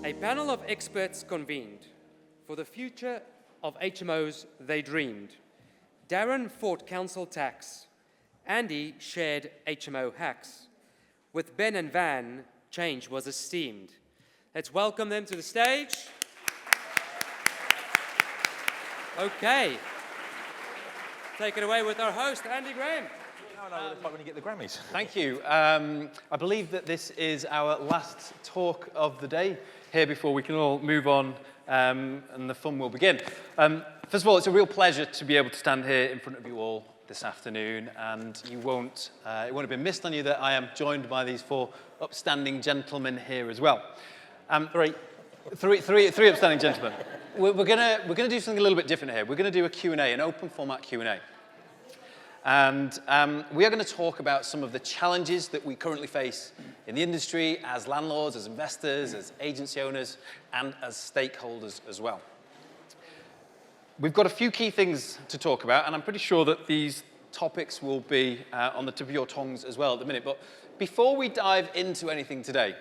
A panel of experts convened. For the future of HMOs they dreamed. Daryn fought council tax. Andy shared HMO hacks. With Ben and Vann, change was esteemed. Let's welcome them to the stage. Okay. Take it away with our host, Andy Graham. No, it's like when you get the Grammys. Thank you. I believe that this is our last talk of the day here before we can all move on and the fun will begin. First of all, it's a real pleasure to be able to stand here in front of you all this afternoon, and it won't have been missed on you that I am joined by these four upstanding gentlemen here as well. Three upstanding gentlemen. We're gonna do something a little bit different here. We're gonna do a Q&A, an open format Q&A. And we are going to talk about some of the challenges that we currently face in the industry as landlords, as investors, as agency owners, and as stakeholders as well. We've got a few key things to talk about, and I'm pretty sure that these topics will be on the tip of your tongues as well at the minute. But before we dive into anything today,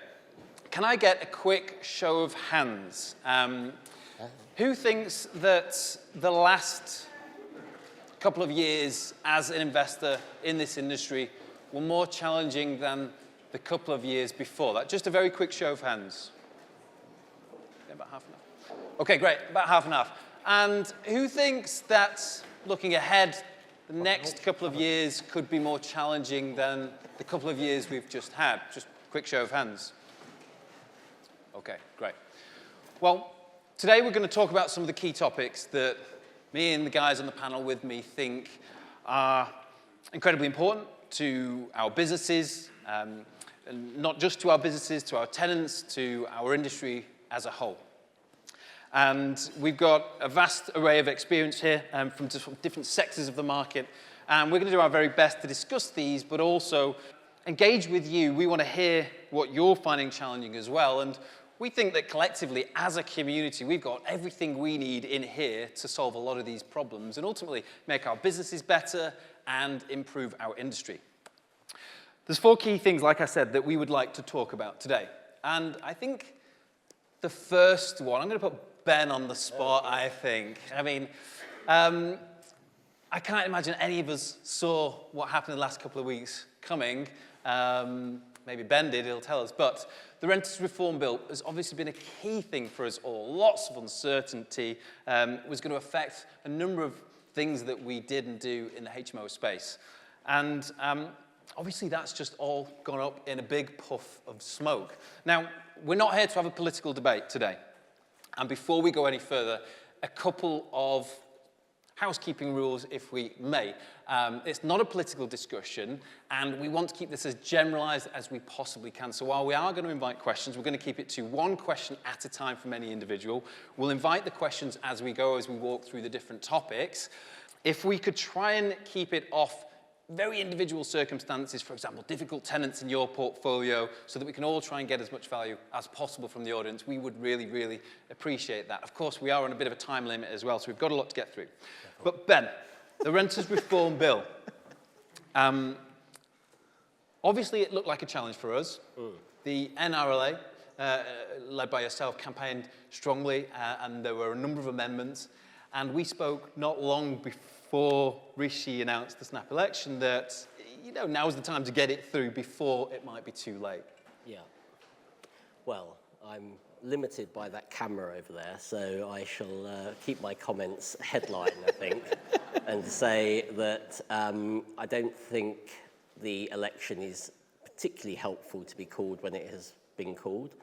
can I get a quick show of hands? Who thinks that the last couple of years as an investor in this industry were more challenging than the couple of years before that? Just a very quick show of hands. Yeah, about half and half. Okay, great, about half and half. And who thinks that looking ahead, the next couple of years could be more challenging than the couple of years we've just had? Just a quick show of hands. Okay, great. Well, today we're going to talk about some of the key topics that me and the guys on the panel with me think are incredibly important to our businesses, and not just to our businesses, to our tenants, to our industry as a whole. And we've got a vast array of experience here from different sectors of the market, and we're going to do our very best to discuss these, but also engage with you. We want to hear what you're finding challenging as well, and we think that collectively, as a community, we've got everything we need in here to solve a lot of these problems and ultimately make our businesses better and improve our industry. There's four key things, like I said, that we would like to talk about today. And I think the first one, I'm going to put Ben on the spot, I think. I mean, I can't imagine any of us saw what happened in the last couple of weeks coming. Maybe Ben did, he'll tell us. But the Renters Reform Bill has obviously been a key thing for us all. Lots of uncertainty. Was going to affect a number of things that we did and do in the HMO space. And obviously that's just all gone up in a big puff of smoke. Now, we're not here to have a political debate today. And before we go any further, a couple of housekeeping rules, if we may. It's not a political discussion, and we want to keep this as generalized as we possibly can. So while we are going to invite questions, we're going to keep it to one question at a time from any individual. We'll invite the questions as we go, as we walk through the different topics. If we could try and keep it off very individual circumstances, for example, difficult tenants in your portfolio, so that we can all try and get as much value as possible from the audience, we would really, really appreciate that. Of course, we are on a bit of a time limit as well, so we've got a lot to get through. But Ben, the Renters Reform Bill. Obviously, it looked like a challenge for us. The NRLA, led by yourself, campaigned strongly, and there were a number of amendments. And we spoke not long before Rishi announced the snap election that, you know, now's the time to get it through before it might be too late. Yeah. Well, I'm limited by that camera over there, so I shall keep my comments headline, I think, and say that I don't think the election is particularly helpful to be called when it has been called.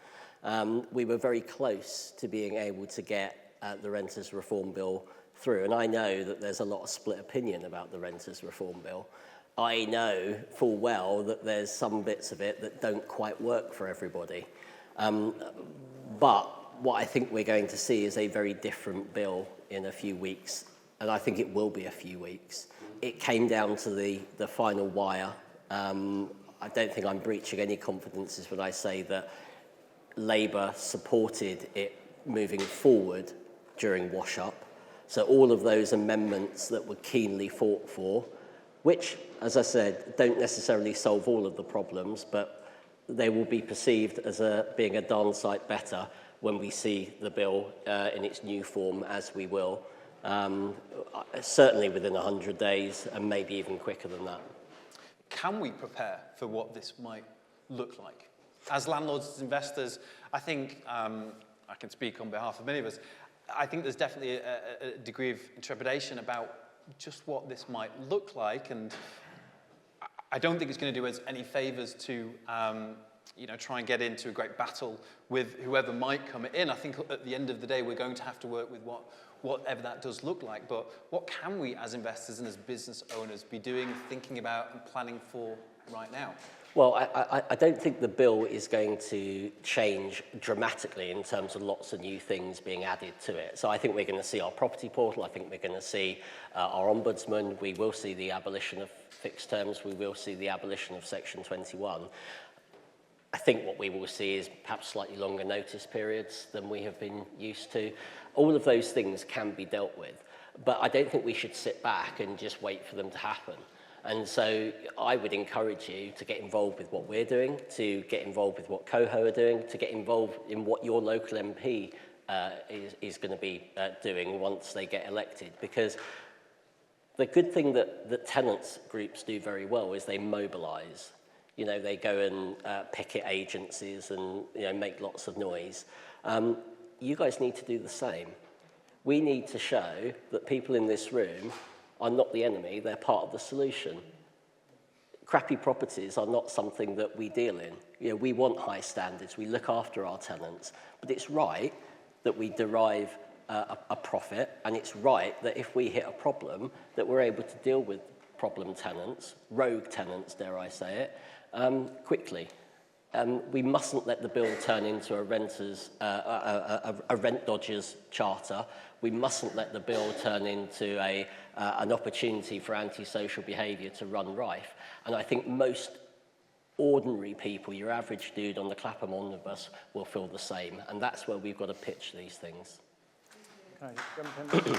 We were very close to being able to get the Renters Reform Bill through, and I know that there's a lot of split opinion about the Renters Reform Bill. I know full well that there's some bits of it that don't quite work for everybody. But what I think we're going to see is a very different bill in a few weeks, and I think it will be a few weeks. It came down to the final wire. I don't think I'm breaching any confidences when I say that Labour supported it moving forward during wash-up. So all of those amendments that were keenly fought for, which, as I said, don't necessarily solve all of the problems, but they will be perceived as being a darn sight better when we see the bill in its new form, as we will, certainly within 100 days and maybe even quicker than that. Can we prepare for what this might look like? As landlords, as investors, I think, I can speak on behalf of many of us, I think there's definitely a degree of trepidation about just what this might look like, and I don't think it's going to do us any favours to try and get into a great battle with whoever might come in. I think at the end of the day, we're going to have to work with whatever that does look like. But what can we as investors and as business owners be doing, thinking about and planning for right now? Well, I don't think the bill is going to change dramatically in terms of lots of new things being added to it. So I think we're going to see our property portal. I think we're going to see our ombudsman. We will see the abolition of fixed terms. We will see the abolition of Section 21. I think what we will see is perhaps slightly longer notice periods than we have been used to. All of those things can be dealt with, but I don't think we should sit back and just wait for them to happen. And so I would encourage you to get involved with what we're doing, to get involved with what COHO are doing, to get involved in what your local MP is going to be doing once they get elected. Because the good thing that tenants groups do very well is they mobilise. You know, they go and picket agencies and make lots of noise. You guys need to do the same. We need to show that people in this room are not the enemy, they're part of the solution. Crappy properties are not something that we deal in. We want high standards, we look after our tenants, but it's right that we derive a profit, and it's right that if we hit a problem, that we're able to deal with problem tenants, rogue tenants, dare I say it, quickly. We mustn't let the bill turn into a rent dodgers charter. We mustn't let the bill turn into an opportunity for antisocial behaviour to run rife. And I think most ordinary people, your average dude on the Clapham omnibus, will feel the same. And that's where we've got to pitch these things. Can I just jump in?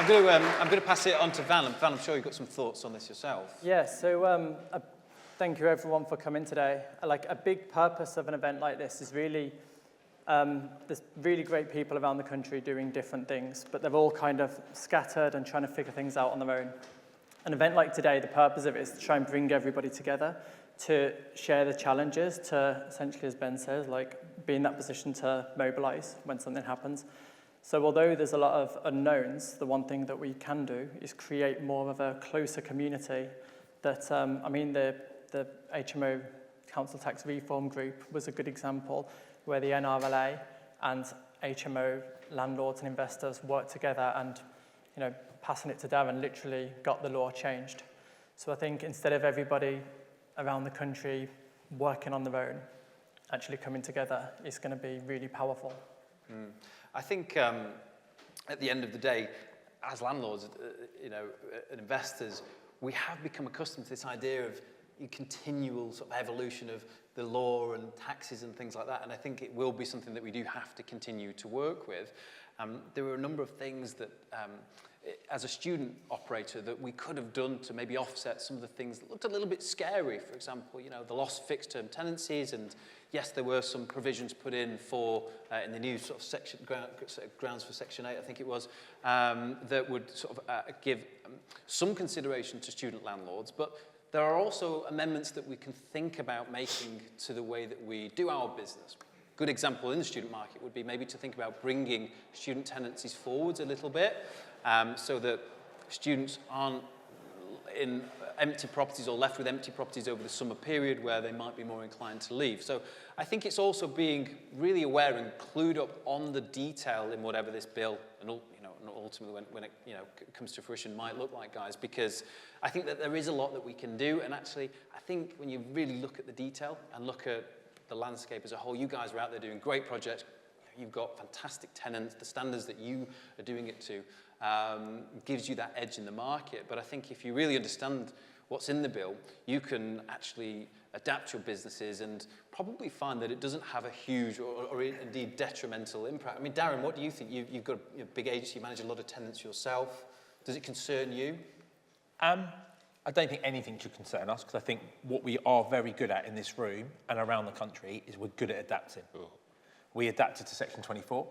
I'm going to pass it on to Vann. And Vann, I'm sure you've got some thoughts on this yourself. Yeah, so thank you everyone for coming today. Like, a big purpose of an event like this is really, there's really great people around the country doing different things, but they're all kind of scattered and trying to figure things out on their own. An event like today, the purpose of it is to try and bring everybody together, to share the challenges, to essentially, as Ben says, like, be in that position to mobilise when something happens. So although there's a lot of unknowns, the one thing that we can do is create more of a closer community that, the HMO Council Tax Reform Group was a good example where the NRLA and HMO landlords and investors worked together and, passing it to Daryn literally got the law changed. So I think instead of everybody around the country working on their own, actually coming together is going to be really powerful. I think at the end of the day, as landlords, and investors, we have become accustomed to this idea of continual sort of evolution of the law and taxes and things like that. And I think it will be something that we do have to continue to work with. There were a number of things that, as a student operator, that we could have done to maybe offset some of the things that looked a little bit scary. For example, the loss of fixed-term tenancies, and yes, there were some provisions put in for in the new sort of grounds for Section 8, I think it was, that would sort of give some consideration to student landlords. But there are also amendments that we can think about making to the way that we do our business. Good example in the student market would be maybe to think about bringing student tenancies forwards a little bit, so that students aren't in empty properties or left with empty properties over the summer period where they might be more inclined to leave. So I think it's also being really aware and clued up on the detail in whatever this bill and ultimately when it comes to fruition might look like, guys, because I think that there is a lot that we can do. And actually, I think when you really look at the detail and look at the landscape as a whole, you guys are out there doing great projects. You've got fantastic tenants. The standards that you are doing it to gives you that edge in the market. But I think if you really understand what's in the bill, you can actually adapt your businesses and probably find that it doesn't have a huge or indeed detrimental impact. I mean, Daryn, what do you think? You've got a big agency, you manage a lot of tenants yourself. Does it concern you? I I don't think anything should concern us, because I think what we are very good at in this room and around the country is we're good at adapting. We adapted to Section 24.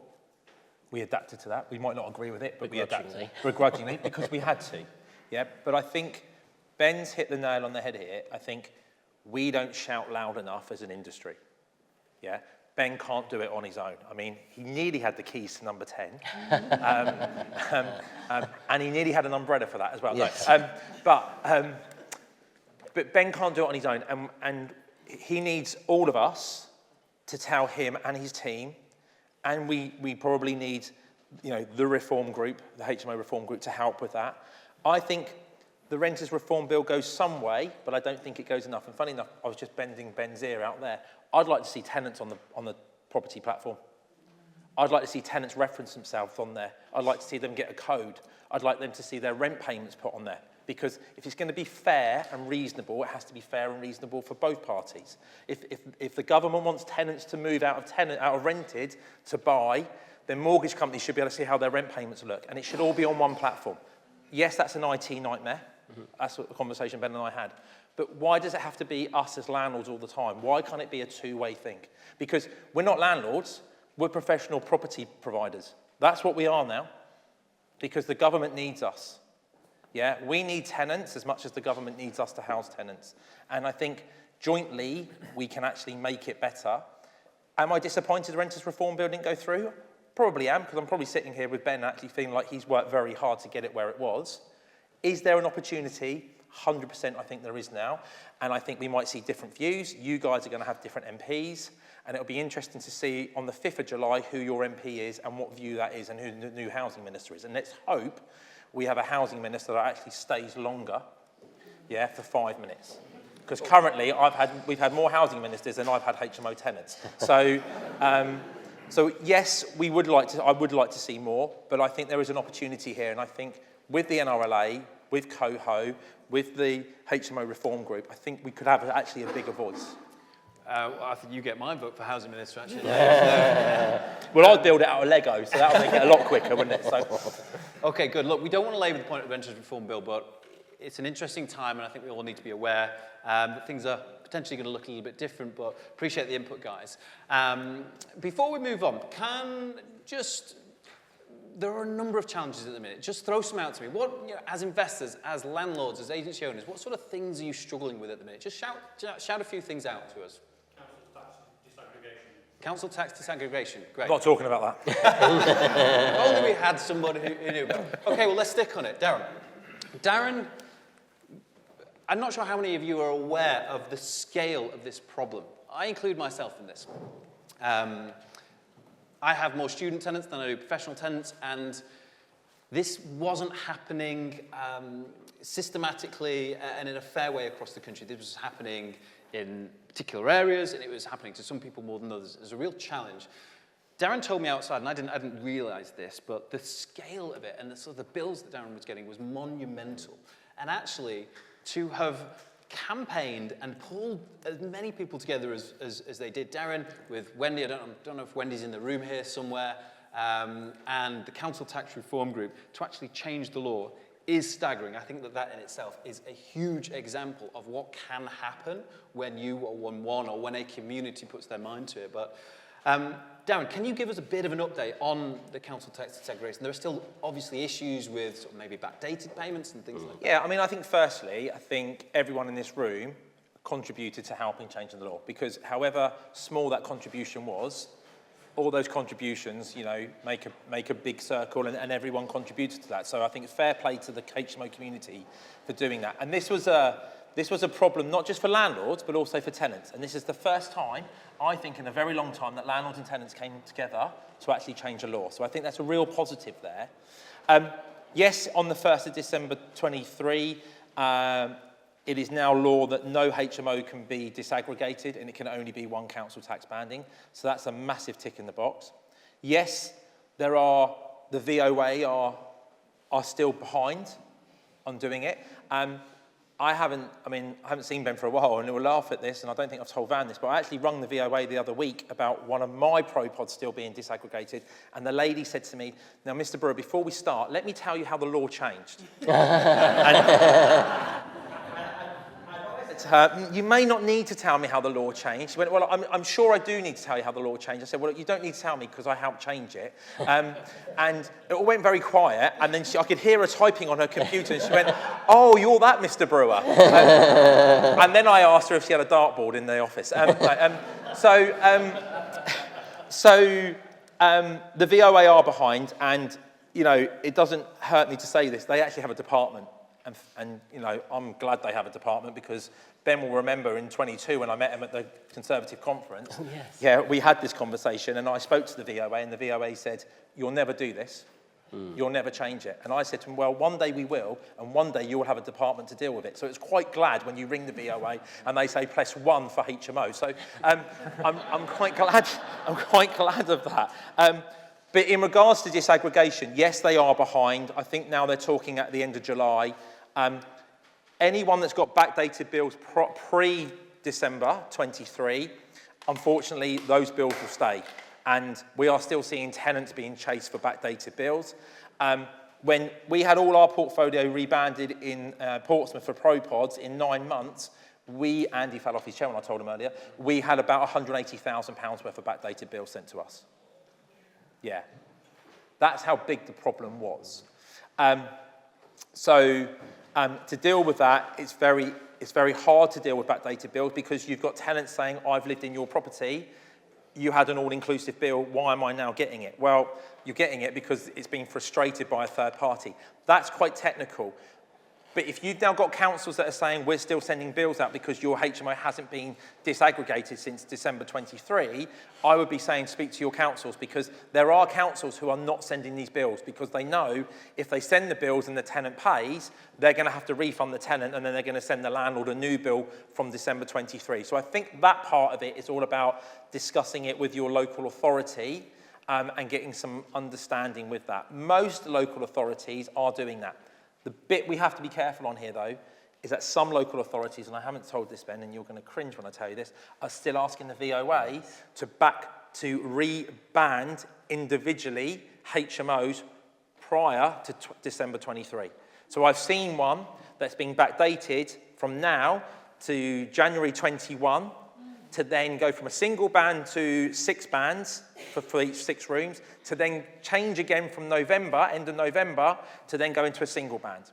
We adapted to that. We might not agree with it, but we adapted. Begrudgingly, because we had to. Yeah, but I think Ben's hit the nail on the head here. I think we don't shout loud enough as an industry. Yeah, Ben can't do it on his own. I mean, he nearly had the keys to number 10. And he nearly had an umbrella for that as well. Yes. No, but Ben can't do it on his own. And he needs all of us to tell him and his team, and we probably need, you know, the reform group, the HMO reform group, to help with that. I think the Renters Reform Bill goes some way, but I don't think it goes enough. And funny enough, I was just bending Ben's ear out there. I'd like to see tenants on the property platform. I'd like to see tenants reference themselves on there. I'd like to see them get a code. I'd like them to see their rent payments put on there. Because if it's going to be fair and reasonable, it has to be fair and reasonable for both parties. If the government wants tenants to move out of rented to buy, then mortgage companies should be able to see how their rent payments look, and it should all be on one platform. Yes, that's an IT nightmare. That's what the conversation Ben and I had. But why does it have to be us as landlords all the time? Why can't it be a two-way thing? Because we're not landlords, we're professional property providers. That's what we are now, because the government needs us. Yeah, we need tenants as much as the government needs us to house tenants. And I think jointly we can actually make it better. Am I disappointed the Renters Reform Bill didn't go through? Probably am, because I'm probably sitting here with Ben actually feeling like he's worked very hard to get it where it was. Is there an opportunity? 100% I think there is now. And I think we might see different views. You guys are going to have different MPs. And it'll be interesting to see on the 5th of July who your MP is and what view that is and who the new housing minister is. And let's hope we have a housing minister that actually stays longer, yeah, for 5 minutes. Because currently we've had more housing ministers than I've had HMO tenants. So, so yes, I would like to see more, but I think there is an opportunity here. And I think with the NRLA, with COHO, with the HMO reform group, I think we could have actually a bigger voice. I think you get my vote for housing minister, actually. Well, I'd build it out of Lego, so that'll make it a lot quicker, wouldn't it? So. Okay, good. Look, we don't want to labour the point of the Renters Reform Bill, but it's an interesting time, and I think we all need to be aware that things are potentially going to look a little bit different, but appreciate the input, guys. Before we move on, there are a number of challenges at the minute. Just throw some out to me. What, you know, as investors, as landlords, as agency owners, what sort of things are you struggling with at the minute? Just shout a few things out to us. Council tax disaggregation, great. I'm not talking about that. If only we had somebody who knew about it. Okay, well, let's stick on it. Daryn, I'm not sure how many of you are aware of the scale of this problem. I include myself in this. I have more student tenants than I do professional tenants, and this wasn't happening systematically and in a fair way across the country. This was happening in particular areas, and it was happening to some people more than others. It was a real challenge. Daryn told me outside, and I didn't realise this, but the scale of it and the sort of the bills that Daryn was getting was monumental. And actually, to have campaigned and pulled as many people together as they did, Daryn with Wendy, I don't know if Wendy's in the room here somewhere, and the Council Tax Reform Group, to actually change the law is staggering. I think that in itself is a huge example of what can happen when you or or when a community puts their mind to it. But Daryn, can you give us a bit of an update on the council tax disaggregation? There are still obviously issues with sort of maybe backdated payments and things like that. Yeah, I mean, I think firstly, I think everyone in this room contributed to helping change the law, because however small that contribution was, all those contributions, you know, make a big circle, and everyone contributed to that. So I think fair play to the HMO community for doing that. And this was a problem not just for landlords, but also for tenants. And this is the first time, I think, in a very long time that landlords and tenants came together to actually change a law. So I think that's a real positive there. Yes, on the 1st of December 23, it is now law that no HMO can be disaggregated, and it can only be one council tax banding. So that's a massive tick in the box. Yes, the VOA are still behind on doing it. I haven't seen Ben for a while, and he'll laugh at this, and I don't think I've told Vann this, but I actually rung the VOA the other week about one of my ProPods still being disaggregated, and the lady said to me, "Now, Mr. Brewer, before we start, let me tell you how the law changed." to her, you may not need to tell me how the law changed. She went, well, I'm sure I do need to tell you how the law changed. I said, well, you don't need to tell me because I helped change it. And it all went very quiet. And then I could hear her typing on her computer. And she went, oh, you're that Mr. Brewer. And then I asked her if she had a dartboard in the office. The VOA are behind, and, you know, it doesn't hurt me to say this. They actually have a department. And you know, I'm glad they have a department because Ben will remember in 22 when I met him at the Conservative conference. Oh, yes. Yeah, we had this conversation and I spoke to the VOA and the VOA said, you'll never do this. You'll never change it. And I said to him, well, one day we will, and one day you'll have a department to deal with it. So it's quite glad when you ring the VOA and they say press 1 for HMO. So I'm quite glad. I'm quite glad of that. But in regards to disaggregation, yes, they are behind. I think now they're talking at the end of July. Anyone that's got backdated bills pre-December 23, unfortunately, those bills will stay. And we are still seeing tenants being chased for backdated bills. When we had all our portfolio rebanded in Portsmouth for ProPods in 9 months, Andy fell off his chair when I told him earlier, we had about £180,000 worth of backdated bills sent to us. Yeah, that's how big the problem was. To deal with that, it's very hard to deal with backdated bills because you've got tenants saying, I've lived in your property, you had an all-inclusive bill, why am I now getting it? Well, you're getting it because it's been frustrated by a third party. That's quite technical. But if you've now got councils that are saying we're still sending bills out because your HMO hasn't been disaggregated since December 23, I would be saying speak to your councils because there are councils who are not sending these bills because they know if they send the bills and the tenant pays, they're going to have to refund the tenant and then they're going to send the landlord a new bill from December 23. So I think that part of it is all about discussing it with your local authority and getting some understanding with that. Most local authorities are doing that. The bit we have to be careful on here, though, is that some local authorities, and I haven't told this, Ben, and you're going to cringe when I tell you this, are still asking the VOA to reband individually HMOs prior to December 23. So I've seen one that's been backdated from now to January 21 to then go from a single band to 6 bands for each 6 rooms, to then change again from November, end of November, to then go into a single band.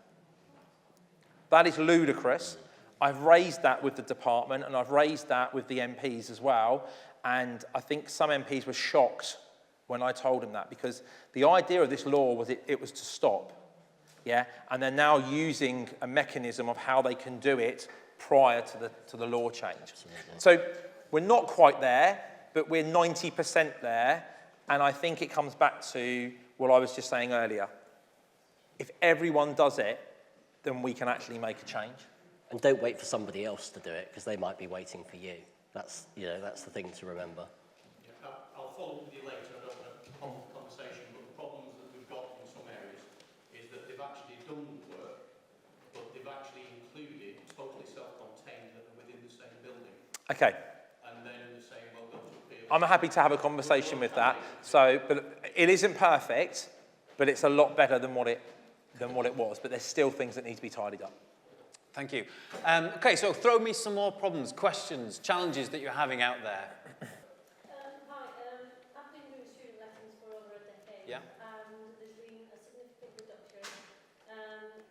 That is ludicrous. I've raised that with the department and I've raised that with the MPs as well. And I think some MPs were shocked when I told them that because the idea of this law was it was to stop. Yeah, and they're now using a mechanism of how they can do it prior to the law change. Absolutely. So we're not quite there, but we're 90% there. And I think it comes back to what I was just saying earlier. If everyone does it, then we can actually make a change. And don't wait for somebody else to do it, because they might be waiting for you. That's the thing to remember. Yeah, I'll follow up with you later. I don't want to prompt the conversation, but the problems that we've got in some areas is that they've actually done the work, but they've actually included totally self-contained that are within the same building. Okay. And then they're saying, well, go to appeal. I'm happy to have a conversation with that. So, but it isn't perfect, but it's a lot better than what it was. But there's still things that need to be tidied up. Thank you. Okay, so throw me some more problems, questions, challenges that you're having out there. I've been doing student lessons for over a decade, Yeah. and there's been a significant reduction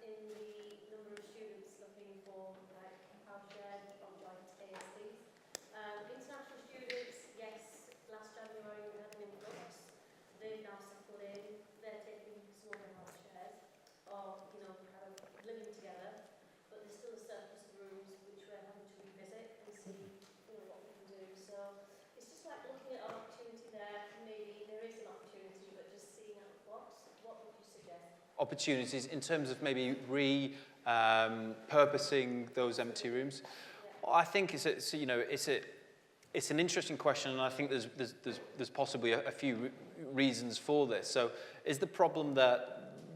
in the number of students looking for house shares or ASDs. International students, yes, last January we had an influx. They've now settled in. They're taking some of their house shares, or kind of living together. But there's still a surplus of rooms which we're having to revisit and see what we can do. So it's just like looking at an opportunity there. Maybe there is an opportunity, but just seeing out the box. What would you suggest? Opportunities in terms of maybe repurposing those empty rooms. Yeah. I think it's an interesting question, and I think there's possibly a few reasons for this. So, is the problem that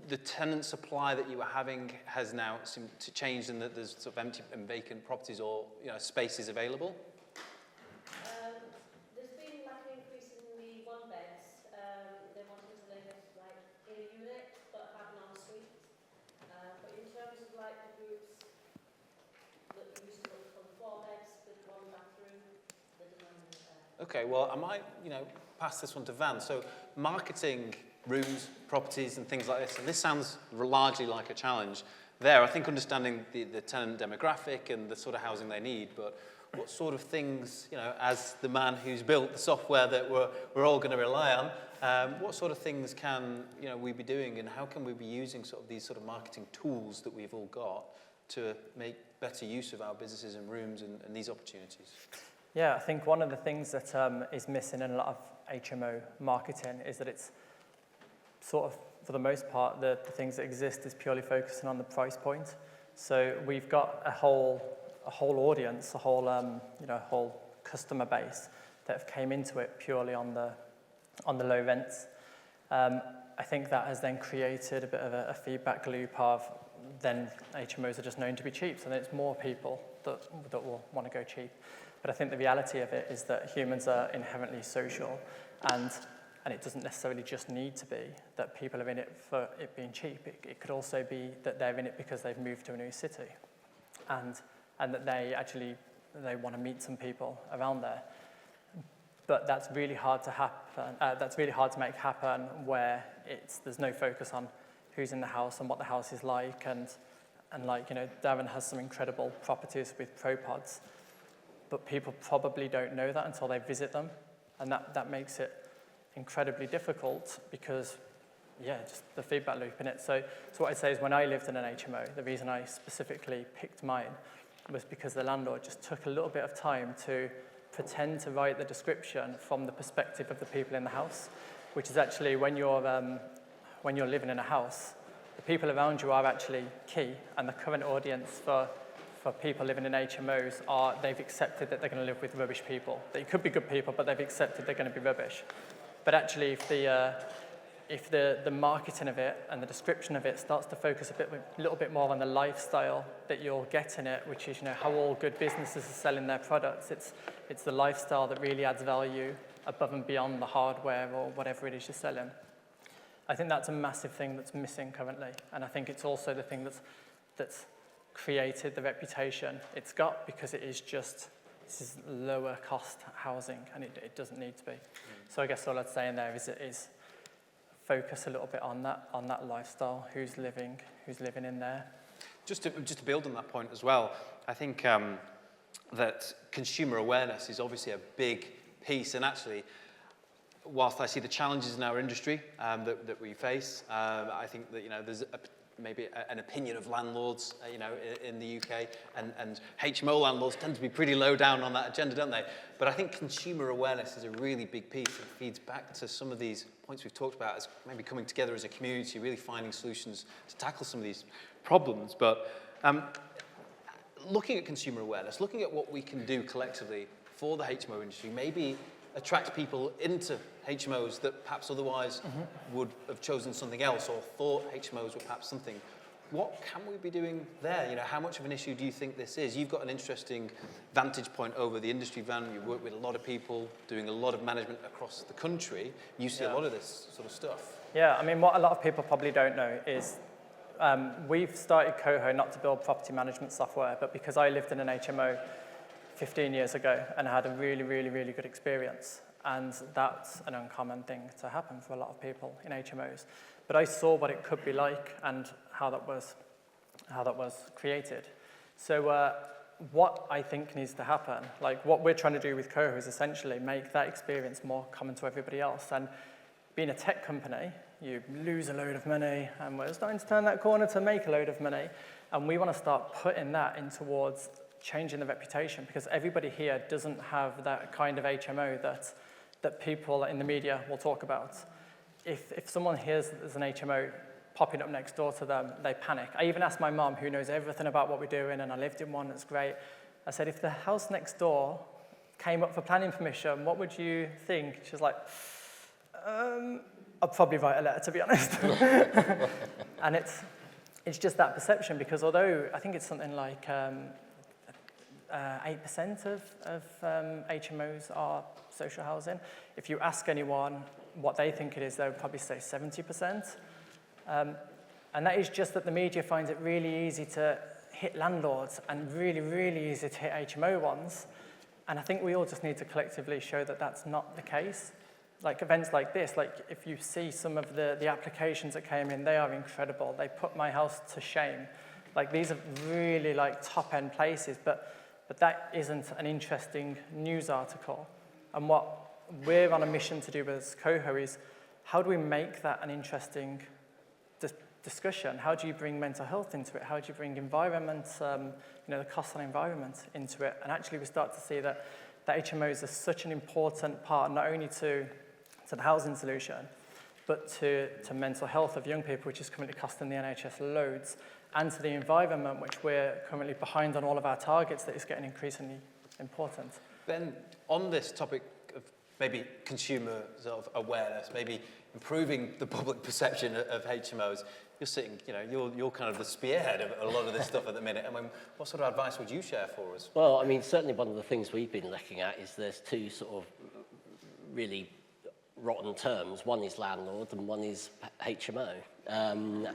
the tenant supply that you were having has now seemed to change, and that there's sort of empty and vacant properties or spaces available? There's been an increase in the one beds. They wanted to live in a unit but have an ensuite. But in terms of the groups that used to look for the Okay, well, I might, pass this one to Vann. So marketing rooms, properties and things like this, and this sounds largely like a challenge there. I think understanding the tenant demographic and the sort of housing they need, but what sort of things, as the man who's built the software that we're all going to rely on, what sort of things can, we be doing, and how can we be using these sort of marketing tools that we've all got to make better use of our businesses and rooms and these opportunities? Yeah, I think one of the things that is missing in a lot of HMO marketing is that it's sort of, for the most part, the things that exist is purely focusing on the price point. So we've got a whole audience, a whole customer base that have came into it purely on the low rents. I think that has then created a bit of a feedback loop of then HMOs are just known to be cheap, so then it's more people that will want to go cheap. But I think the reality of it is that humans are inherently social, and it doesn't necessarily just need to be that people are in it for it being cheap. It could also be that they're in it because they've moved to a new city, and that they want to meet some people around there. But that's really hard to happen. That's really hard to make happen where there's no focus on who's in the house and what the house is like, and Daryn has some incredible properties with pro pods, but people probably don't know that until they visit them, and that makes it incredibly difficult because, just the feedback loop in it. So what I'd say is when I lived in an HMO, the reason I specifically picked mine was because the landlord just took a little bit of time to pretend to write the description from the perspective of the people in the house, which is actually when you're living in a house, the people around you are actually key, and the current audience for people living in HMOs they've accepted that they're going to live with rubbish people. They could be good people, but they've accepted they're going to be rubbish. But actually, if the marketing of it and the description of it starts to focus a little bit more on the lifestyle that you're getting it, which is how all good businesses are selling their products, it's the lifestyle that really adds value above and beyond the hardware or whatever it is you're selling. I think that's a massive thing that's missing currently, and I think it's also the thing that's created the reputation it's got, because this is lower cost housing, and it doesn't need to be. So I guess all I'd say in there is focus a little bit on that lifestyle, who's living in there. Just to build on that point as well, I think that consumer awareness is obviously a big piece, and actually, whilst I see the challenges in our industry that we face, I think that there's maybe an opinion of landlords, in the UK, and HMO landlords tend to be pretty low down on that agenda, don't they? But I think consumer awareness is a really big piece. It feeds back to some of these points we've talked about as maybe coming together as a community, really finding solutions to tackle some of these problems. But looking at consumer awareness, looking at what we can do collectively for the HMO industry, maybe attract people into HMOs that perhaps otherwise would have chosen something else or thought HMOs were perhaps something. What can we be doing there? How much of an issue do you think this is? You've got an interesting vantage point over the industry, Vann. You work with a lot of people, doing a lot of management across the country. You see a lot of this sort of stuff. Yeah, I mean, what a lot of people probably don't know is we've started COHO not to build property management software, but because I lived in an HMO 15 years ago and had a really, really, really good experience. And that's an uncommon thing to happen for a lot of people in HMOs. But I saw what it could be like and how that was created. So what I think needs to happen, like what we're trying to do with COHO, is essentially make that experience more common to everybody else. And being a tech company, you lose a load of money, and we're starting to turn that corner to make a load of money. And we want to start putting that in towards changing the reputation, because everybody here doesn't have that kind of HMO that people in the media will talk about. If someone hears that there's an HMO popping up next door to them, they panic. I even asked my mum, who knows everything about what we're doing, and I lived in one that's great. I said, if the house next door came up for planning permission, what would you think? She's like, I'd probably write a letter, to be honest. And it's just that perception, because although I think it's something like 8% of HMOs are social housing. If you ask anyone what they think it is, they would probably say 70%. And that is just that the media finds it really easy to hit landlords and really, really easy to hit HMO ones. And I think we all just need to collectively show that that's not the case. Like events like this, like if you see some of the applications that came in, they are incredible. They put my house to shame. Like these are really like top end places, but that isn't an interesting news article. And what we're on a mission to do as COHO is, how do we make that an interesting discussion? How do you bring mental health into it? How do you bring environment, the cost on environment into it? And actually we start to see that HMOs are such an important part, not only to the housing solution, but to mental health of young people, which is currently costing the NHS loads, and to the environment, which we're currently behind on all of our targets, that is getting increasingly important. Then on this topic of maybe consumer sort of awareness, maybe improving the public perception of HMOs, you're sitting, you're kind of the spearhead of a lot of this stuff at the minute. I mean, what sort of advice would you share for us? Well, I mean, certainly one of the things we've been looking at is there's two sort of really rotten terms. One is landlord and one is HMO. And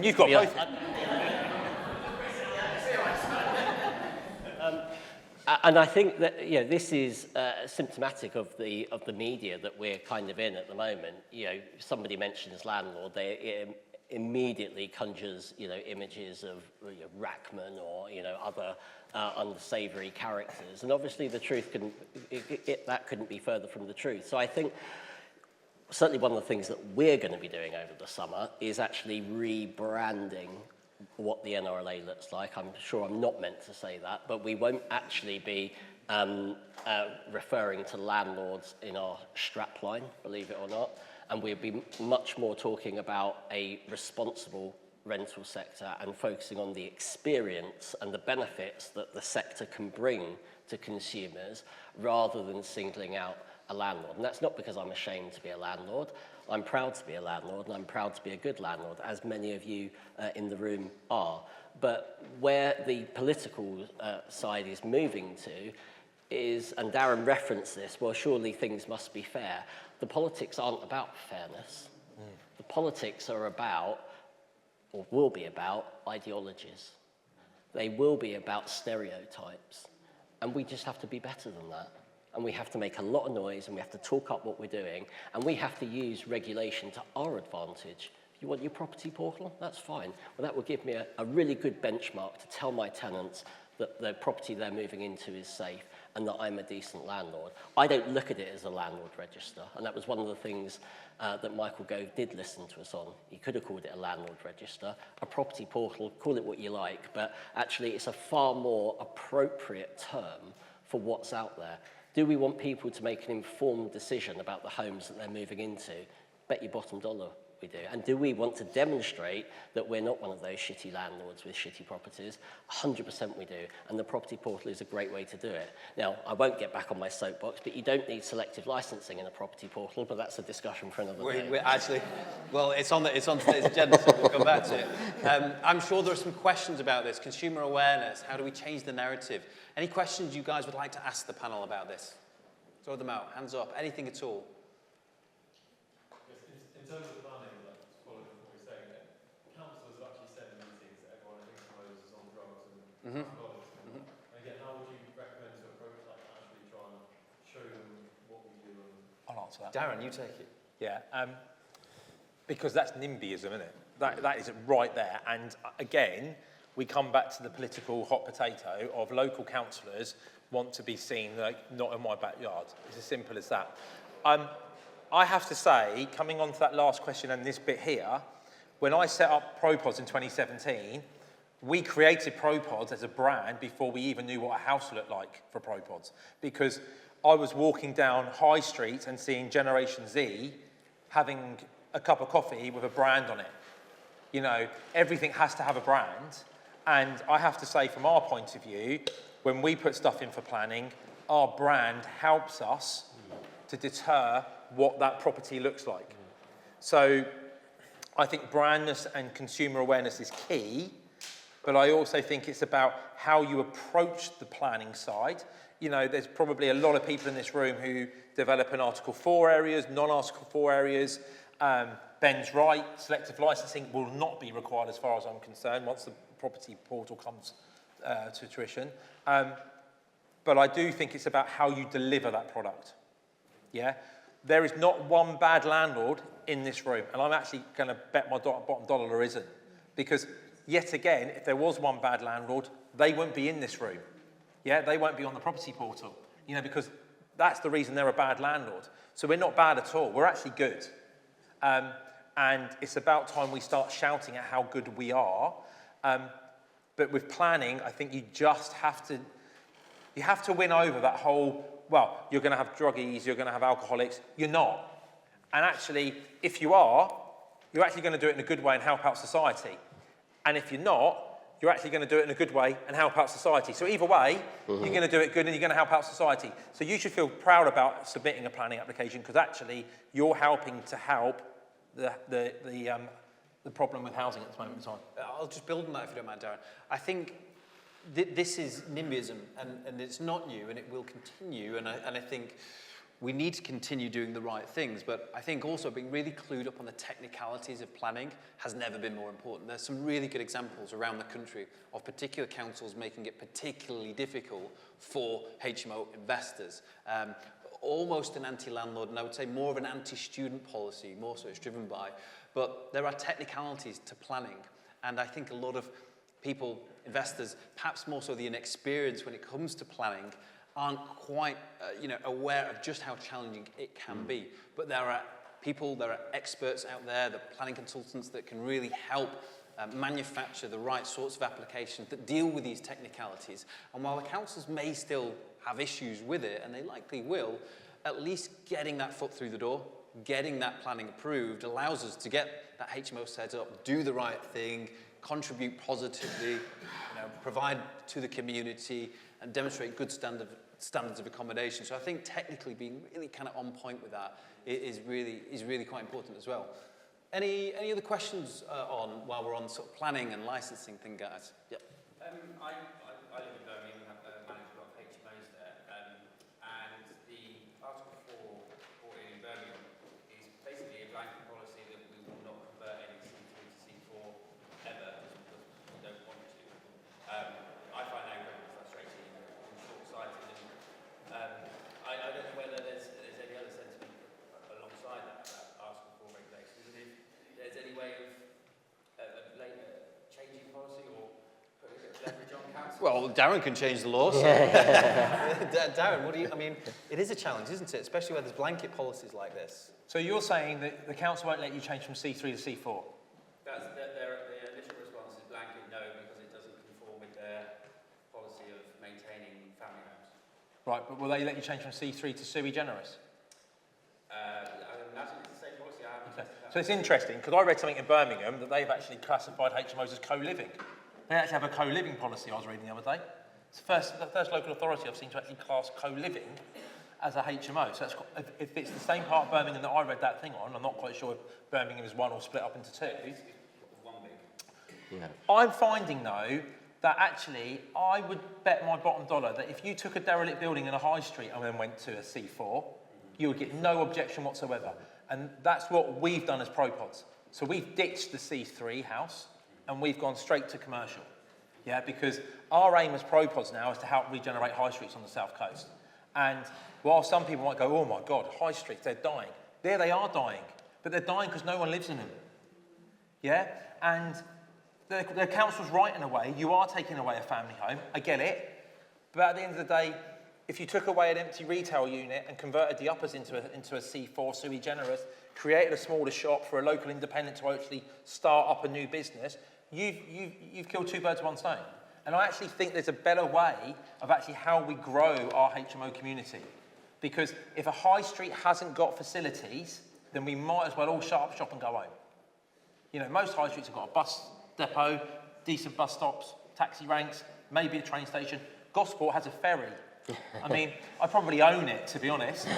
you've got both. And I think that this is symptomatic of the media that we're kind of in at the moment. Somebody mentions landlord, they immediately conjures images of Rackman or other unsavoury characters, and obviously the truth that couldn't be further from the truth. So I think certainly one of the things that we're going to be doing over the summer is actually rebranding what the NRLA looks like. I'm sure I'm not meant to say that, but we won't actually be referring to landlords in our strapline, believe it or not, and we'll be much more talking about a responsible rental sector and focusing on the experience and the benefits that the sector can bring to consumers rather than singling out a landlord. And that's not because I'm ashamed to be a landlord. I'm proud to be a landlord, and I'm proud to be a good landlord, as many of you in the room are. But where the political side is moving to is, and Darren referenced this, well, surely things must be fair. The politics aren't about fairness. The politics are about, or will be about, ideologies. They will be about stereotypes. And we just have to be better than that. And we have to make a lot of noise, and we have to talk up what we're doing, and we have to use regulation to our advantage. If you want your property portal, that's fine. Well, that will give me a really good benchmark to tell my tenants that the property they're moving into is safe and that I'm a decent landlord. I don't look at it as a landlord register, and that was one of the things that Michael Gove did listen to us on. He could have called it a landlord register, a property portal, call it what you like, but actually it's a far more appropriate term for what's out there. Do we want people to make an informed decision about the homes that they're moving into? Bet your bottom dollar we do. And do we want to demonstrate that we're not one of those shitty landlords with shitty properties? 100% we do. And the property portal is a great way to do it. Now, I won't get back on my soapbox, but you don't need selective licensing in a property portal, but that's a discussion for another day. We're actually, well, it's on today's agenda, so we'll come back to it. I'm sure there are some questions about this. Consumer awareness, how do we change the narrative? Any questions you guys would like to ask the panel about this? Throw them out, hands up, anything at all. In terms of planning, like following what we're saying, councillors have actually said in meetings that everyone at HMOs is on drugs and alcoholics. And again, how would you recommend to approach that and actually try and show them what we do? I'll answer that. Darren, you take it. Yeah, because that's NIMBYism, isn't it? That is right there. And again, we come back to the political hot potato of local councillors want to be seen like not in my backyard. It's as simple as that. I have to say, coming on to that last question and this bit here, when I set up ProPods in 2017, we created ProPods as a brand before we even knew what a house looked like for ProPods. Because I was walking down High Street and seeing Generation Z having a cup of coffee with a brand on it. Everything has to have a brand. And I have to say, from our point of view, when we put stuff in for planning, our brand helps us to deter what that property looks like. So I think brandness and consumer awareness is key, but I also think it's about how you approach the planning side. There's probably a lot of people in this room who develop in Article 4 areas, non-Article 4 areas. Ben's right, selective licensing will not be required as far as I'm concerned once the property portal comes to fruition. but I do think it's about how you deliver that product. Yeah? There is not one bad landlord in this room, and I'm actually going to bet my bottom dollar there isn't. Because, yet again, if there was one bad landlord, they wouldn't be in this room. Yeah? They won't be on the property portal. You know, because that's the reason they're a bad landlord. So we're not bad at all. We're actually good. And it's about time we start shouting at how good we are. But with planning, I think you just have to win over that whole, well, you're going to have druggies, you're going to have alcoholics. You're not. And actually, if you are, you're actually going to do it in a good way and help out society. And if you're not, you're actually going to do it in a good way and help out society. So either way, you're going to do it good and you're going to help out society. So you should feel proud about submitting a planning application because actually you're helping to help the problem with housing at this moment in time. I'll just build on that if you don't mind, Daryn. I think this is NIMBYism, and it's not new, and it will continue, and I think we need to continue doing the right things, but I think also being really clued up on the technicalities of planning has never been more important. There's some really good examples around the country of particular councils making it particularly difficult for HMO investors. Almost an anti-landlord, and I would say more of an anti-student policy, more so it's driven by. But there are technicalities to planning, and I think a lot of people, investors, perhaps more so the inexperienced when it comes to planning, aren't quite aware of just how challenging it can be. But there are people, there are experts out there, the planning consultants that can really help manufacture the right sorts of applications that deal with these technicalities. And while the councils may still have issues with it, and they likely will, at least getting that foot through the door, getting that planning approved allows us to get that HMO set up, do the right thing, contribute positively, provide to the community, and demonstrate good standards of accommodation. So I think technically being really kind of on point with that is really quite important as well. Any other questions while we're on sort of planning and licensing thing, guys? Yeah. I live in Birmingham and have managed a lot of HMOs there, and the Article 4 in Birmingham is basically a blanket policy that we will not convert any C3 to C4 ever because we don't want to. I find that incredibly frustrating and short-sighted, and I don't know whether there's any other sentiment alongside that Article 4 regulations, and if there's any way of changing policy or putting a bit of leverage on council. Well, Daryn can change the law. So. Daryn, it is a challenge, isn't it? Especially where there's blanket policies like this. So you're saying that the council won't let you change from C3 to C4? That's their initial response is blanket no because it doesn't conform with their policy of maintaining family homes. Right, but will they let you change from C3 to sui generis? I imagine it's the same policy. I haven't tested that. So it's interesting, because I read something in Birmingham that they've actually classified HMOs as co-living. They actually have a co-living policy I was reading the other day. It's the first local authority I've seen to actually class co-living as a HMO. So if it's the same part of Birmingham that I read that thing on, I'm not quite sure if Birmingham is one or split up into two. It's one big. Yeah. I'm finding, though, that actually I would bet my bottom dollar that if you took a derelict building in a high street and then went to a C4, you would get no objection whatsoever. And that's what we've done as ProPods. So we've ditched the C3 house and we've gone straight to commercial. Yeah, because our aim as ProPods now is to help regenerate high streets on the south coast. And while some people might go, oh my God, high streets, they're dying. There they are dying, but they're dying because no one lives in them. Yeah, and the council's right in a way. You are taking away a family home. I get it. But at the end of the day, if you took away an empty retail unit and converted the uppers into a C4 sui generis, created a smaller shop for a local independent to actually start up a new business, you've killed two birds with one stone. And I actually think there's a better way of actually how we grow our HMO community. Because if a high street hasn't got facilities, then we might as well all shut up shop and go home. You know, most high streets have got a bus depot, decent bus stops, taxi ranks, maybe a train station. Gosport has a ferry. I mean, I probably own it, to be honest.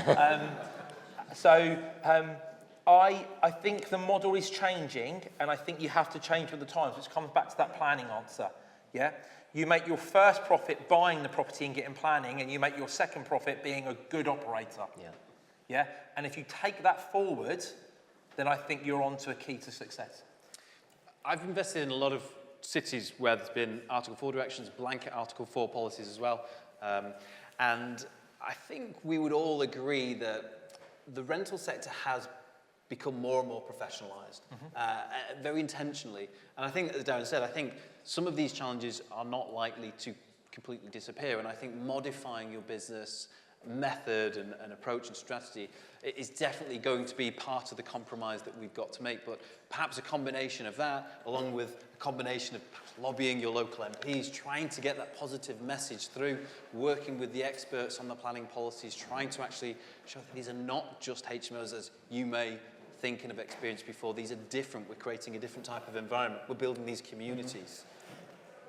I think the model is changing, and I think you have to change with the times, which comes back to that planning answer. Yeah? You make your first profit buying the property and getting planning, and you make your second profit being a good operator. Yeah. Yeah? And if you take that forward, then I think you're on to a key to success. I've invested in a lot of cities where there's been Article 4 directions, blanket Article 4 policies as well. And I think we would all agree that the rental sector has become more and more professionalised, very intentionally. And I think, as Daryn said, I think some of these challenges are not likely to completely disappear. And I think modifying your business method and approach and strategy is definitely going to be part of the compromise that we've got to make. But perhaps a combination of that, along with a combination of lobbying your local MPs, trying to get that positive message through, working with the experts on the planning policies, trying to actually show that these are not just HMOs as you may think and have experienced before. These are different. We're creating a different type of environment. We're building these communities.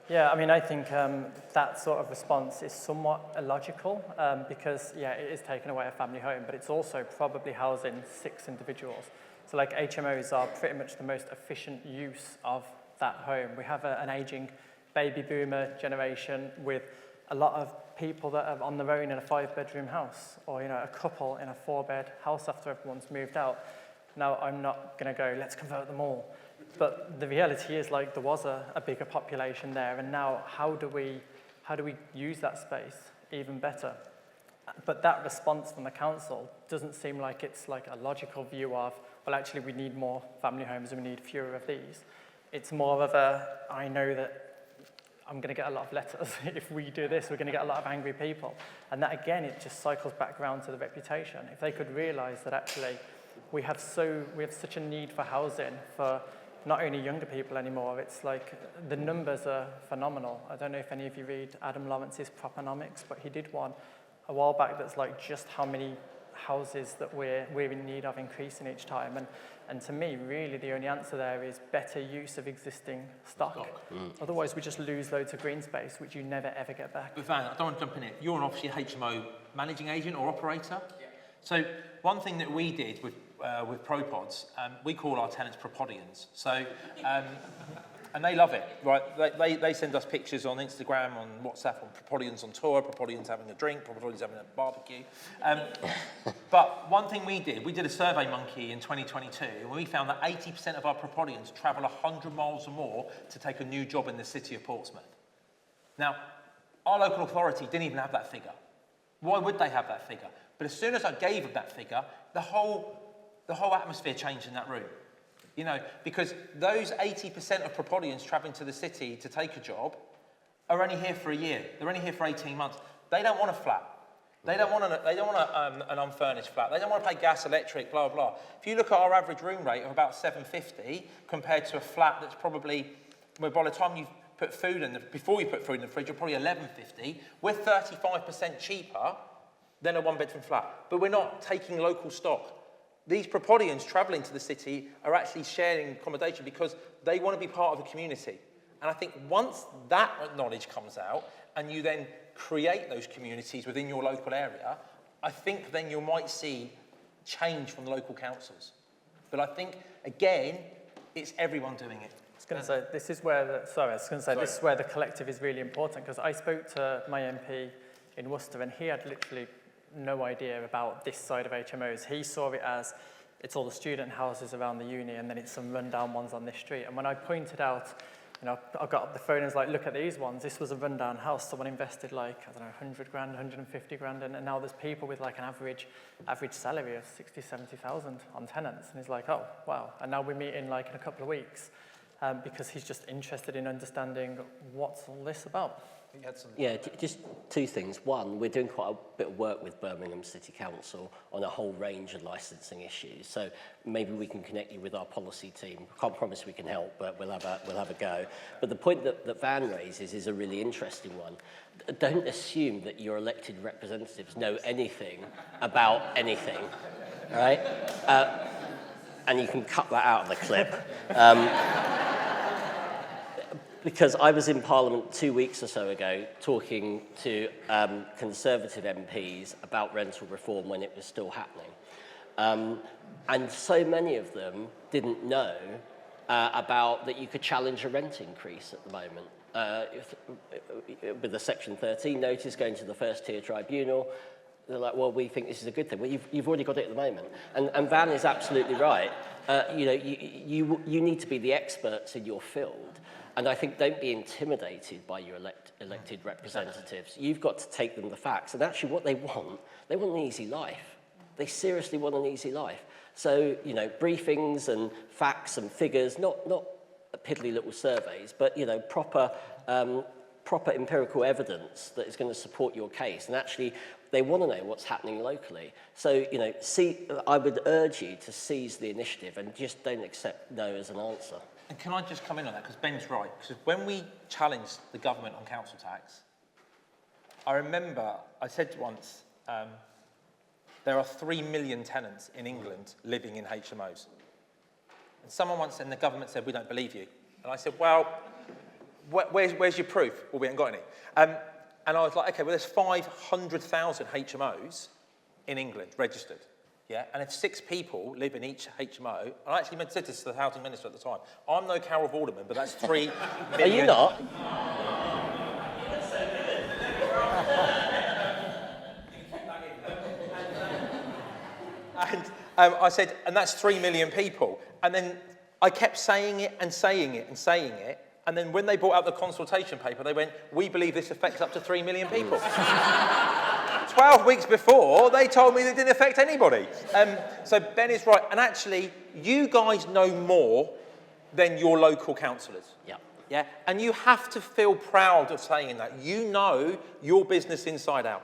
Yeah, I mean, I think that sort of response is somewhat illogical because, yeah, it is taking away a family home, but it's also probably housing 6 individuals. So, like, HMOs are pretty much the most efficient use of that home. We have an aging baby boomer generation with a lot of people that are on their own in a 5-bedroom house, or, you know, a couple in a 4-bed house after everyone's moved out. Now, I'm not going to go, let's convert them all. But the reality is, like, there was a bigger population there, and now how do we use that space even better? But that response from the council doesn't seem like it's like a logical view of, well, actually we need more family homes and we need fewer of these. It's more of a, I know that I'm going to get a lot of letters. If we do this, we're going to get a lot of angry people. And that, again, it just cycles back around to the reputation. If they could realise that actually we have such a need for housing for not only younger people anymore, it's like the numbers are phenomenal. I don't know if any of you read Adam Lawrence's Proponomics, but he did one a while back that's like just how many houses that we're in need of increasing each time. And to me, really, the only answer there is better use of existing stock. Otherwise, we just lose loads of green space, which you never, ever get back. But Van, I don't want to jump in it. You're obviously a HMO managing agent or operator. Yeah. So one thing that we did with ProPods, we call our tenants Propodians. So, and they love it, right? They send us pictures on Instagram, on WhatsApp, on Propodians on tour, Propodians having a drink, Propodians having a barbecue. But one thing we did a survey monkey in 2022, and we found that 80% of our Propodians travel 100 miles or more to take a new job in the city of Portsmouth. Now, our local authority didn't even have that figure. Why would they have that figure? But as soon as I gave them that figure, the whole atmosphere changed in that room. You know, because those 80% of Propodians travelling to the city to take a job are only here for a year. They're only here for 18 months. They don't want a flat. They don't want an unfurnished flat. They don't want to pay gas, electric, blah, blah. If you look at our average room rate of about $750 compared to a flat that's probably, well, by the time you've put food in, before you put food in the fridge, you're probably $11.50. We're 35% cheaper than a 1-bedroom flat. But we're not taking local stock. These Propodians travelling to the city are actually sharing accommodation because they want to be part of the community. And I think once that knowledge comes out and you then create those communities within your local area, I think then you might see change from the local councils. But I think, again, it's everyone doing it. I was going to say, this is where this is where the collective is really important, because I spoke to my MP in Worcester and he had literally no idea about this side of HMOs. He saw it as it's all the student houses around the uni and then it's some rundown ones on this street. And when I pointed out, you know, I got up the phone and was like, look at these ones. This was a rundown house. Someone invested like, I don't know, 100 grand, 150 grand. And now there's people with like an average salary of 60, 70,000 on tenants. And he's like, oh, wow. And now we're meeting like in a couple of weeks because he's just interested in understanding what's all this about. Yeah, just 2 things. One, we're doing quite a bit of work with Birmingham City Council on a whole range of licensing issues. So maybe we can connect you with our policy team. Can't promise we can help, but we'll have a go. But the point that Van raises is a really interesting one. Don't assume that your elected representatives know anything about anything, right? And you can cut that out of the clip. Because I was in Parliament 2 weeks or so ago talking to Conservative MPs about rental reform when it was still happening. And so many of them didn't know about that you could challenge a rent increase at the moment. With the Section 13 notice going to the first tier tribunal, they're like, well, we think this is a good thing. Well, you've already got it at the moment. And Van is absolutely right. You know, you need to be the experts in your field. And I think don't be intimidated by your elected representatives. You've got to take them the facts. And actually what they want an easy life. They seriously want an easy life. So, you know, briefings and facts and figures, not piddly little surveys, but, you know, proper empirical evidence that is going to support your case. And actually, they want to know what's happening locally. So, you know, I would urge you to seize the initiative and just don't accept no as an answer. And can I just come in on that? Because Ben's right. Because when we challenged the government on council tax, I remember I said once, there are 3 million tenants in England living in HMOs. And someone once said, and the government said, we don't believe you. And I said, well, where's your proof? Well, we haven't got any. And I was like, okay, well, there's 500,000 HMOs in England registered. Yeah, and if 6 people live in each HMO, and I actually said this to the housing minister at the time, I'm no Carol Vorderman, but that's 3 million. Are you not? And I said, and that's 3 million people. And then I kept saying it and saying it and saying it. And then when they brought out the consultation paper, they went, we believe this affects up to 3 million people. 12 weeks before, they told me that it didn't affect anybody. So Ben is right. And actually, you guys know more than your local councillors. Yeah. Yeah? And you have to feel proud of saying that. You know your business inside out.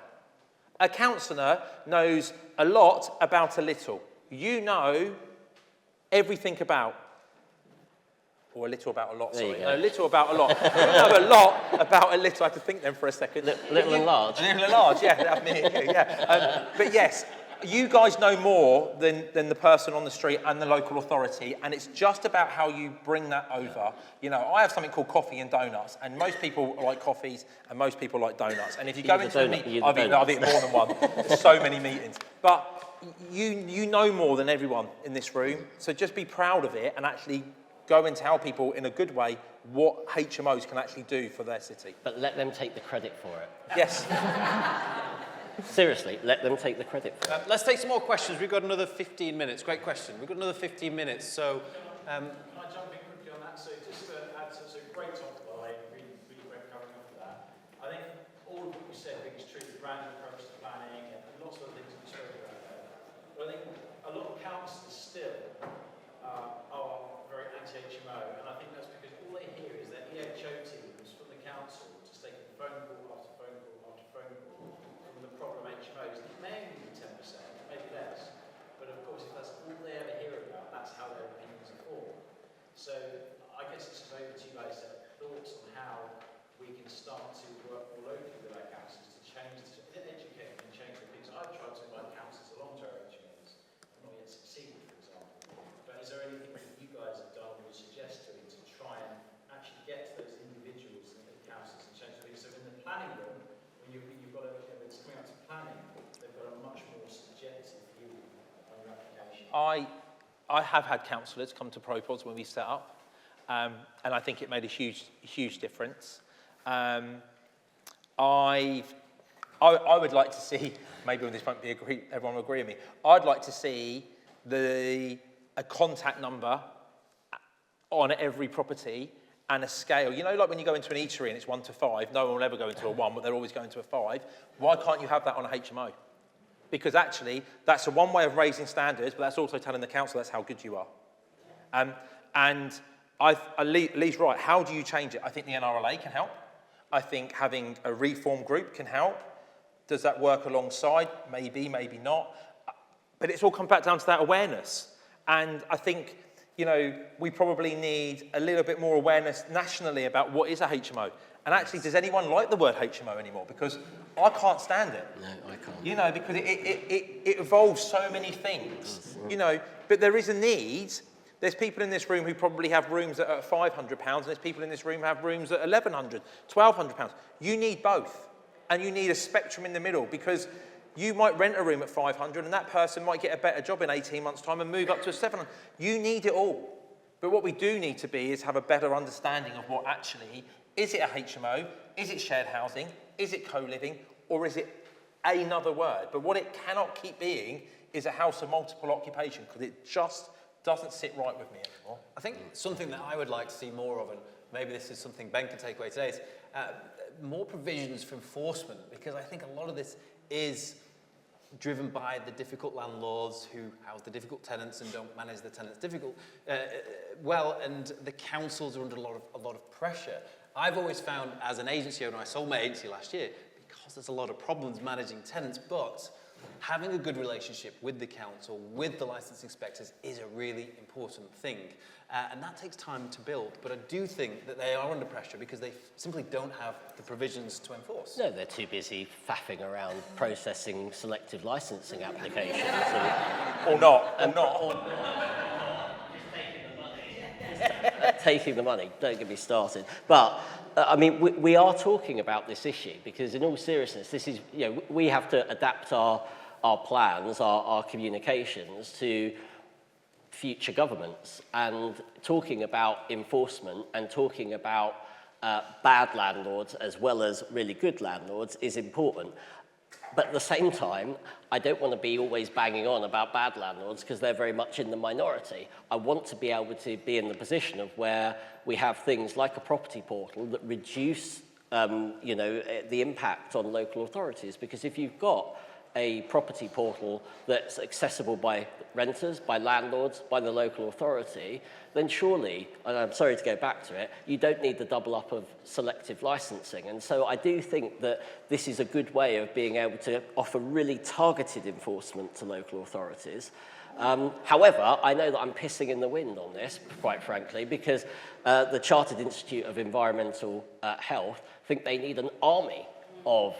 A councillor knows a lot about a little. You know everything about, or a little about a lot, sorry. No, a little about a lot. You know a lot about a little. I had to think then for a second. Little and large. Little and large, yeah. I mean, yeah. But yes, you guys know more than the person on the street and the local authority, and it's just about how you bring that over. You know, I have something called coffee and donuts, and most people like coffees and most people like donuts. And if you go into a meeting, I've eaten more than one. There's so many meetings. But you know more than everyone in this room, so just be proud of it and actually go and tell people in a good way what HMOs can actually do for their city. But let them take the credit for it. Yes. Seriously, let them take the credit for it. Let's take some more questions. We've got another 15 minutes. Great question. We've got another 15 minutes. So, Can I jump in quickly on that? So just to add some great topic, by the way, really great coming off of that. I think all of what you said, I think is true, the brand approach to planning and lots of other things that we spoke about there. But I think a lot of councils still are very anti-HMO, and I think that's because all they hear is that EHO teams from the council just taking phone call after phone call after phone call from the problem HMOs. It may only be 10%, maybe less, but of course if that's all they ever hear about, that's how their opinions are formed. So I guess it's over to you guys to have thoughts on how we can start to work more locally with our councils to change, to educate and change the things. I've tried to invite councils along to our HMOs, I've not yet succeeded, for example. But is there anything that you guys have done or suggest to try and actually get to those individuals and the councils and change the things? So in the planning room, when you've got it's coming up to planning, they've got a much more subjective view on your application. I have had councillors come to ProPods when we set up, and I think it made a huge difference. I would like to see, maybe on this won't be everyone will agree with me, I'd like to see a contact number on every property and a scale. You know, like when you go into an eatery and it's 1 to 5, no one will ever go into a 1, but they're always going to a 5. Why can't you have that on a HMO? Because actually, that's one way of raising standards, but that's also telling the council that's how good you are. And Lee's right. How do you change it? I think the NRLA can help. I think having a reform group can help. Does that work alongside? Maybe, maybe not. But it's all come back down to that awareness. And I think, you know, we probably need a little bit more awareness nationally about what is a HMO. And actually, does anyone like the word HMO anymore? Because I can't stand it. No, I can't. You know, because it involves so many things. You know, but there is a need. There's people in this room who probably have rooms that are at £500, and there's people in this room who have rooms at £1,100, £1,200. You need both. And you need a spectrum in the middle, because you might rent a room at 500 and that person might get a better job in 18 months' time and move up to a 700. You need it all. But what we do need to be is have a better understanding of what actually, is it a HMO? Is it shared housing? Is it co-living? Or is it another word? But what it cannot keep being is a house of multiple occupation, because it just doesn't sit right with me anymore. I think something that I would like to see more of, and maybe this is something Ben can take away today, is more provisions for enforcement, because I think a lot of this is driven by the difficult landlords who house the difficult tenants and don't manage the tenants well, and the councils are under a lot of pressure. I've always found, as an agency owner, I sold my agency last year because there's a lot of problems managing tenants, but having a good relationship with the council, with the licensing inspectors, is a really important thing. And that takes time to build, but I do think that they are under pressure because they simply don't have the provisions to enforce. No, they're too busy faffing around processing selective licensing applications. Or not. Taking the money, don't get me started. But, I mean, we are talking about this issue because in all seriousness, this is, you know, we have to adapt our plans, our communications to future governments, and talking about enforcement and talking about bad landlords as well as really good landlords is important. But at the same time, I don't want to be always banging on about bad landlords because they're very much in the minority. I want to be able to be in the position of where we have things like a property portal that reduce you know, the impact on local authorities, because if you've got a property portal that's accessible by renters, by landlords, by the local authority, then surely, and I'm sorry to go back to it, you don't need the double up of selective licensing. And so I do think that this is a good way of being able to offer really targeted enforcement to local authorities. However, I know that I'm pissing in the wind on this, quite frankly, because the Chartered Institute of Environmental Health think they need an army of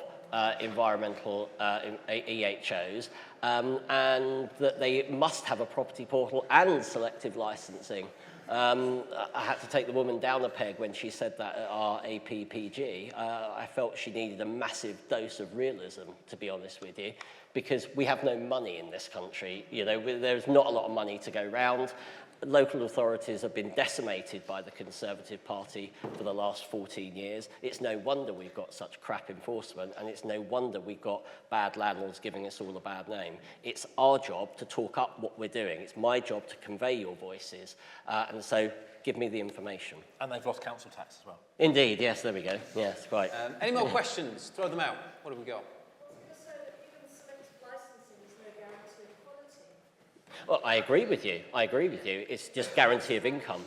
environmental EHOs, and that they must have a property portal and selective licensing. I had to take the woman down a peg when she said that at our APPG. I felt she needed a massive dose of realism, to be honest with you, because we have no money in this country. You know, there's not a lot of money to go round. Local authorities have been decimated by the Conservative Party for the last 14 years. It's no wonder we've got such crap enforcement, and it's no wonder we've got bad landlords giving us all a bad name. It's our job to talk up what we're doing. It's my job to convey your voices, and so give me the information. And they've lost council tax as well. Indeed, yes, there we go. Yes, right. Any more questions? Throw them out. What have we got? Well, I agree with you. I agree with you. It's just guarantee of income.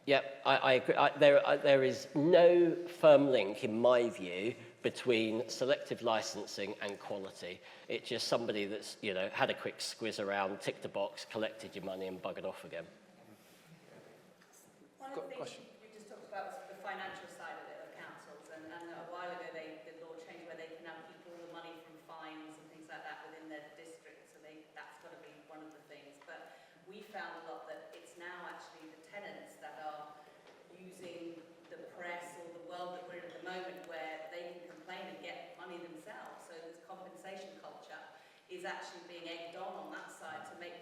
Yep, I agree. There is no firm link, in my view, between selective licensing and quality. It's just somebody that's, you know, had a quick squiz around, ticked a box, collected your money and buggered off again. One of the things you just talked about was the financial side of it, of councils, and a while ago the law changed where they can now keep all the money from fines and things like that within their district, so that's got to be one of the things. But we found a lot that it's now actually the tenants that are using the press or the world that we're in at the moment where they can complain and get money themselves. So this compensation culture is actually being egged on that side to make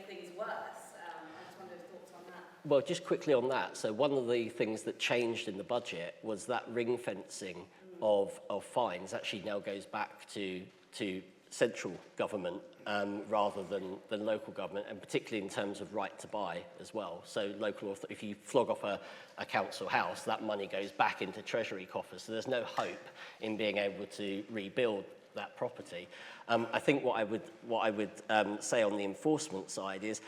things worse. I just wonder your thoughts on that. Well, just quickly on that. So one of the things that changed in the budget was that ring fencing of fines actually now goes back to central government rather than local government, and particularly in terms of right to buy as well. So if you flog off a council house, that money goes back into treasury coffers. So there's no hope in being able to rebuild that property. I think what I would say on the enforcement side is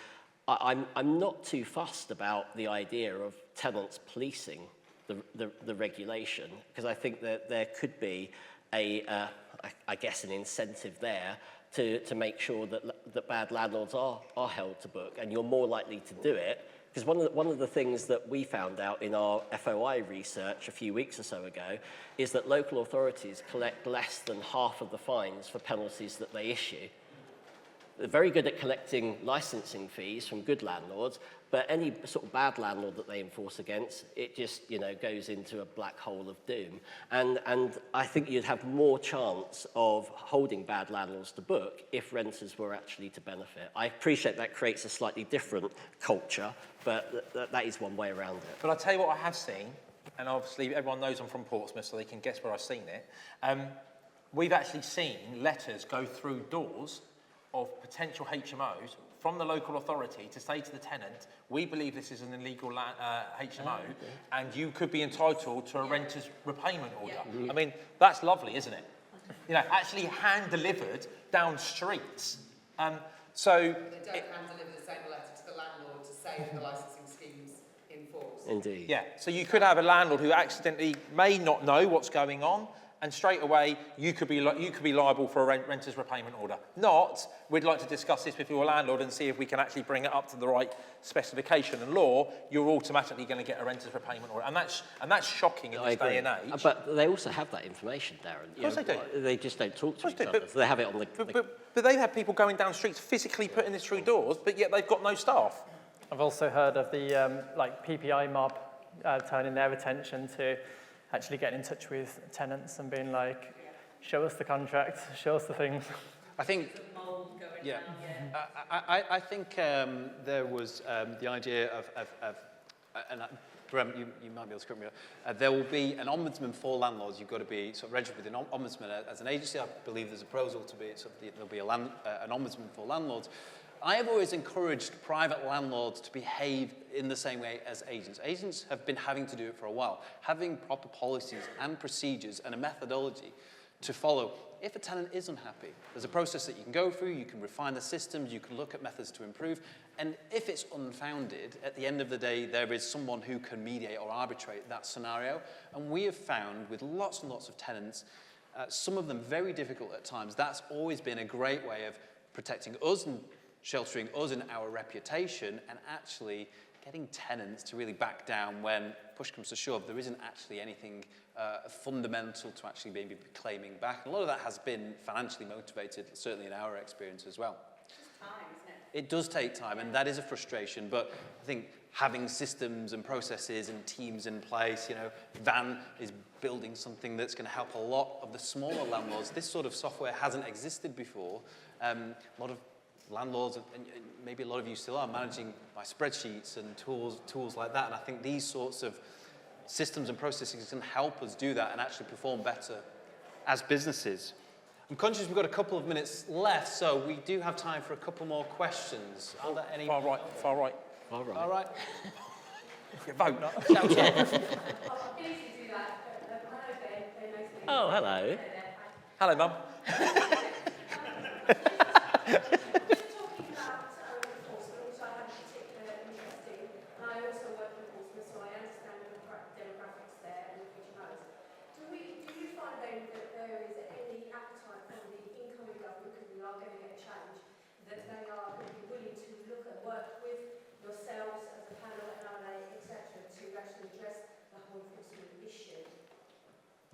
I'm not too fussed about the idea of tenants policing the regulation, because I think that there could be I guess an incentive there to make sure that bad landlords are held to book, and you're more likely to do it. Because one of the things that we found out in our FOI research a few weeks or so ago is that local authorities collect less than half of the fines for penalties that they issue. They're very good at collecting licensing fees from good landlords, but any sort of bad landlord that they enforce against, it just, you know, goes into a black hole of doom. And I think you'd have more chance of holding bad landlords to book if renters were actually to benefit. I appreciate that creates a slightly different culture, but that is one way around it. But I'll tell you what I have seen, and obviously everyone knows I'm from Portsmouth, so they can guess where I've seen it. We've actually seen letters go through doors of potential HMOs from the local authority to say to the tenant, we believe this is an illegal HMO, and you could be entitled to a renter's repayment order. I mean, that's lovely, isn't it? You know, actually hand-delivered down streets. So they don't hand-deliver the same letter to the landlord to say that the licensing scheme's in force. Indeed. yeah, so you could have a landlord who accidentally may not know what's going on, and straight away you could be liable for a renter's repayment order. Not, we'd like to discuss this with your landlord and see if we can actually bring it up to the right specification and law. You're automatically going to get a renter's repayment order, and that's shocking in this day and age. But they also have that information, Darren. Of course they do. They just don't talk to each other. So they have it on the. But they've had people going down streets physically putting this through doors, but yet they've got no staff. I've also heard of the like PPI mob turning their attention to actually getting in touch with tenants and being like, show us the contract, show us the things. I think, yeah, I think there was the idea of and Graham, you might be able to correct me, there will be an ombudsman for landlords. You've got to be sort of registered with an ombudsman as an agency. I believe there's a proposal to be, there'll be an ombudsman for landlords. I have always encouraged private landlords to behave in the same way as agents. Agents have been having to do it for a while, having proper policies and procedures and a methodology to follow. If a tenant is unhappy, there's a process that you can go through, you can refine the systems, you can look at methods to improve, and if it's unfounded, at the end of the day, there is someone who can mediate or arbitrate that scenario. And we have found with lots and lots of tenants, some of them very difficult at times, that's always been a great way of protecting us and sheltering us and our reputation, and actually getting tenants to really back down when push comes to shove. There isn't actually anything fundamental to actually maybe claiming back. And a lot of that has been financially motivated, certainly in our experience as well. It's time, isn't it? It does take time, and that is a frustration, but I think having systems and processes and teams in place, you know, Vann is building something that's going to help a lot of the smaller landlords. This sort of software hasn't existed before. A lot of landlords, and maybe a lot of you still are, managing by spreadsheets and tools like that. And I think these sorts of systems and processes can help us do that and actually perform better as businesses. I'm conscious we've got a couple of minutes left, so we do have time for a couple more questions. Are there any? Far right. All right. You vote. Oh, hello. Hello, Mum.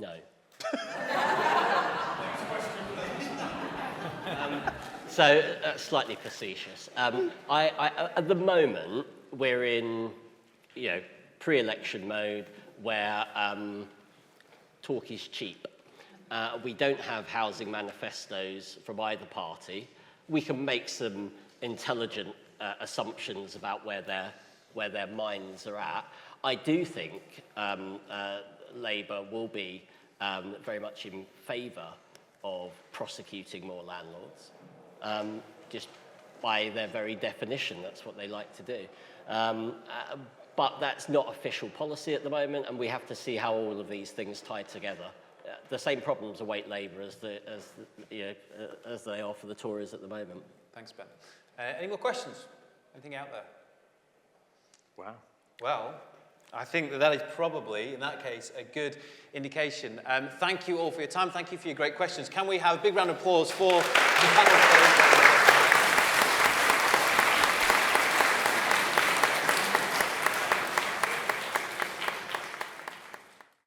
No. So, slightly facetious. At the moment, we're in, pre-election mode where talk is cheap. We don't have housing manifestos from either party. We can make some intelligent assumptions about where their minds are at. I do think Labour will be very much in favour of prosecuting more landlords, just by their very definition. That's what they like to do. But that's not official policy at the moment, and we have to see how all of these things tie together. The same problems await Labour as they are for the Tories at the moment. Thanks, Ben. Any more questions? Anything out there? Wow. Well, I think that is probably, in that case, a good indication. Thank you all for your time. Thank you for your great questions. Can we have a big round of applause for the panel?